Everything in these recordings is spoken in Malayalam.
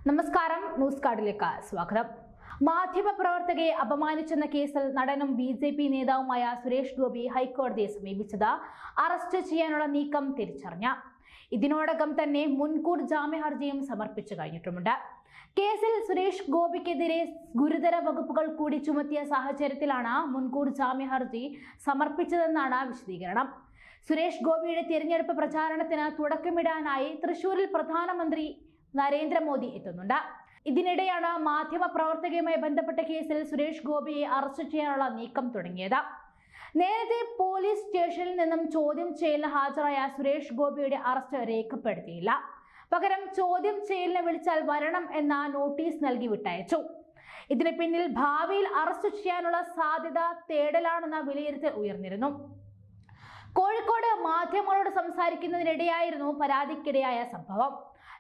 നമസ്കാരം, ന്യൂസ് കാർഡിലേക്ക് സ്വാഗതം. മാധ്യമപ്രവർത്തകയെ അപമാനിച്ചെന്ന കേസിൽ നടനും ബി.ജെ.പി. നേതാവുമായ സുരേഷ് ഗോപി ഹൈക്കോടതിയെ സമീപിച്ചത് അറസ്റ്റ് ചെയ്യാനുള്ള നീക്കം തിരിച്ചറിഞ്ഞ ഇതിനോടകം തന്നെ മുൻകൂർ ജാമ്യ ഹർജിയും സമർപ്പിച്ചു കഴിഞ്ഞിട്ടുമുണ്ട്. കേസിൽ സുരേഷ് ഗോപിക്കെതിരെ ഗുരുതര വകുപ്പുകൾ കൂടി ചുമത്തിയ സാഹചര്യത്തിലാണ് മുൻകൂർ ജാമ്യ ഹർജി സമർപ്പിച്ചതെന്നാണ് വിശദീകരണം. സുരേഷ് ഗോപിയുടെ തിരഞ്ഞെടുപ്പ് പ്രചാരണത്തിന് തുടക്കമിടാനായി തൃശൂരിൽ പ്രധാനമന്ത്രി നരേന്ദ്രമോദി എത്തുന്നുണ്ട്. ഇതിനിടെയാണ് മാധ്യമപ്രവർത്തകയുമായി ബന്ധപ്പെട്ട കേസിൽ സുരേഷ് ഗോപിയെ അറസ്റ്റ് ചെയ്യാനുള്ള നീക്കം തുടങ്ങിയത്. നേരത്തെ പോലീസ് സ്റ്റേഷനിൽ നിന്നും ചോദ്യം ചെയ്യലിന് ഹാജരായ സുരേഷ് ഗോപിയുടെ അറസ്റ്റ് രേഖപ്പെടുത്തിയില്ല. പകരം ചോദ്യം ചെയ്യലിന് വിളിച്ചാൽ വരണം എന്ന നോട്ടീസ് നൽകി വിട്ടയച്ചു. ഇതിന് പിന്നിൽ ഭാവിയിൽ അറസ്റ്റ് ചെയ്യാനുള്ള സാധ്യത തേടലാണെന്ന വിലയിരുത്തൽ ഉയർന്നിരുന്നു. കോഴിക്കോട് മാധ്യമങ്ങളോട് സംസാരിക്കുന്നതിനിടെയായിരുന്നു പരാതിക്കിടയായ സംഭവം.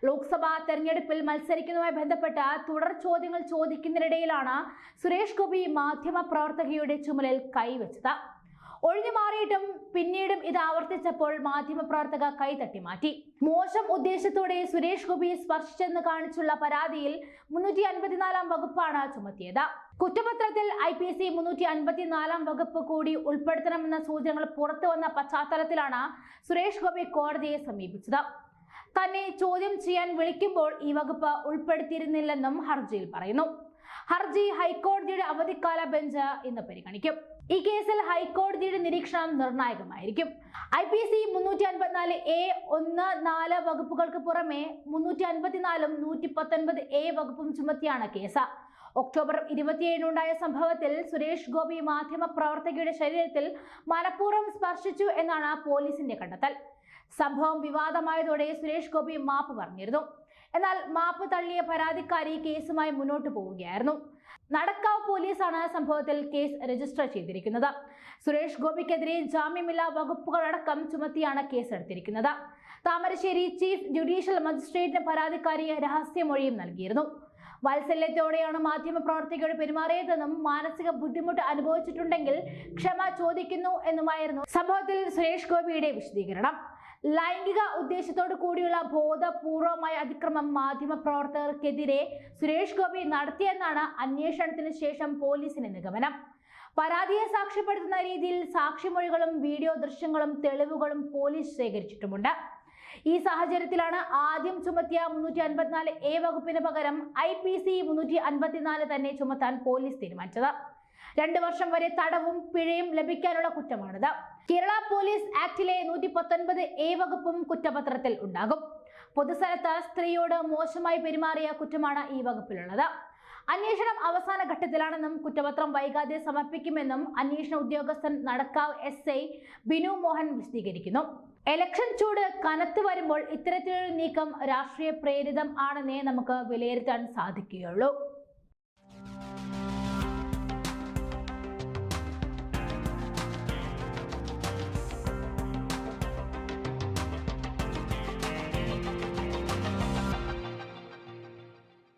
ലോക്സഭാ തെരഞ്ഞെടുപ്പിൽ മത്സരിക്കുന്നതുമായി ബന്ധപ്പെട്ട തുടർ ചോദ്യങ്ങൾ ചോദിക്കുന്നതിനിടയിലാണ് സുരേഷ് ഗോപി മാധ്യമ പ്രവർത്തകയുടെ ചുമലിൽ കൈവച്ചത്. ഒഴിഞ്ഞു മാറിയിട്ടും പിന്നീടും ഇത് ആവർത്തിച്ചപ്പോൾ മാധ്യമപ്രവർത്തക കൈ തട്ടി മാറ്റി. മോശം ഉദ്ദേശത്തോടെ സുരേഷ് ഗോപിയെ സ്പർശിച്ചെന്ന് കാണിച്ചുള്ള പരാതിയിൽ 354 വകുപ്പാണ് ചുമത്തിയത്. കുറ്റപത്രത്തിൽ IPC 354 വകുപ്പ് കൂടി ഉൾപ്പെടുത്തണമെന്ന സൂചനകൾ പുറത്തുവന്ന പശ്ചാത്തലത്തിലാണ് സുരേഷ് ഗോപി കോടതിയെ സമീപിച്ചത്. തന്നെ ചോദ്യം ചെയ്യാൻ വിളിക്കുമ്പോൾ ഈ വകുപ്പ് ഉൾപ്പെടുത്തിയിരുന്നില്ലെന്നും ഹർജിയിൽ പറയുന്നു. ഹർജി ഹൈക്കോടതിയുടെ അവധിക്കാല ബെഞ്ച് ഇന്ന് പരിഗണിക്കും. ഈ കേസിൽ ഹൈക്കോടതിയുടെ നിരീക്ഷണം നിർണായകമായിരിക്കും. IPC 354A(1)(4) വകുപ്പുകൾക്ക് പുറമെ 354 119A വകുപ്പും ചുമത്തിയാണ് കേസ്. ഒക്ടോബർ 27-ഉണ്ടായ സംഭവത്തിൽ സുരേഷ് ഗോപി മാധ്യമ പ്രവർത്തകയുടെ ശരീരത്തിൽ മനഃപൂർവ്വം സ്പർശിച്ചു എന്നാണ് പോലീസിന്റെ കണ്ടെത്തൽ. സംഭവം വിവാദമായതോടെ സുരേഷ് ഗോപി മാപ്പ് പറഞ്ഞിരുന്നു. എന്നാൽ മാപ്പ് തള്ളിയ പരാതിക്കാരി കേസുമായി മുന്നോട്ട് പോവുകയായിരുന്നു. നടക്കാവ് പോലീസാണ് സംഭവത്തിൽ കേസ് രജിസ്റ്റർ ചെയ്തിരിക്കുന്നത്. സുരേഷ് ഗോപിക്കെതിരെ ജാമ്യമില്ലാ വകുപ്പുകളടക്കം ചുമത്തിയാണ് കേസെടുത്തിരിക്കുന്നത്. താമരശ്ശേരി ചീഫ് ജുഡീഷ്യൽ മജിസ്ട്രേറ്റിന് പരാതിക്കാരി രഹസ്യമൊഴിയും നൽകിയിരുന്നു. വാത്സല്യത്തോടെയാണ് മാധ്യമപ്രവർത്തകയോട് പെരുമാറിയതെന്നും മാനസിക ബുദ്ധിമുട്ട് അനുഭവിച്ചിട്ടുണ്ടെങ്കിൽ ക്ഷമ ചോദിക്കുന്നു എന്നുമായിരുന്നു സംഭവത്തിൽ സുരേഷ് ഗോപിയുടെ വിശദീകരണം. ലൈംഗിക ഉദ്ദേശത്തോടു കൂടിയുള്ള ബോധപൂർവമായ അതിക്രമം മാധ്യമപ്രവർത്തകർക്കെതിരെ സുരേഷ് ഗോപി നടത്തിയെന്നാണ് അന്വേഷണത്തിന് ശേഷം പോലീസിന്റെ നിഗമനം. പരാതിയെ സാക്ഷ്യപ്പെടുത്തുന്ന രീതിയിൽ സാക്ഷിമൊഴികളും വീഡിയോ ദൃശ്യങ്ങളും തെളിവുകളും പോലീസ് ശേഖരിച്ചിട്ടുമുണ്ട്. ഈ സാഹചര്യത്തിലാണ് ആദ്യം ചുമത്തിയ 354A വകുപ്പിന് പകരം IPC 354 തന്നെ ചുമത്താൻ പോലീസ് തീരുമാനിച്ചത്. 2 വർഷം വരെ തടവും പിഴയും ലഭിക്കാനുള്ള കുറ്റമാണിത്. കേരള പോലീസ് ആക്ടിലെ 119A വകുപ്പും കുറ്റപത്രത്തിൽ ഉണ്ടാകും. പൊതുസ്ഥലത്ത് സ്ത്രീയോട് മോശമായി പെരുമാറിയ കുറ്റമാണ് ഈ വകുപ്പിലുള്ളത്. അന്വേഷണം അവസാന ഘട്ടത്തിലാണെന്നും കുറ്റപത്രം വൈകാതെ സമർപ്പിക്കുമെന്നും അന്വേഷണ ഉദ്യോഗസ്ഥൻ നടക്കാവ് SI ബിനു മോഹൻ വിശദീകരിക്കുന്നു. ഇലക്ഷൻ ചൂട് കനത്തു വരുമ്പോൾ ഇത്തരത്തിലൊരു നീക്കം രാഷ്ട്രീയ പ്രേരിതം ആണെന്നേ നമുക്ക് വിലയിരുത്താൻ സാധിക്കുകയുള്ളൂ.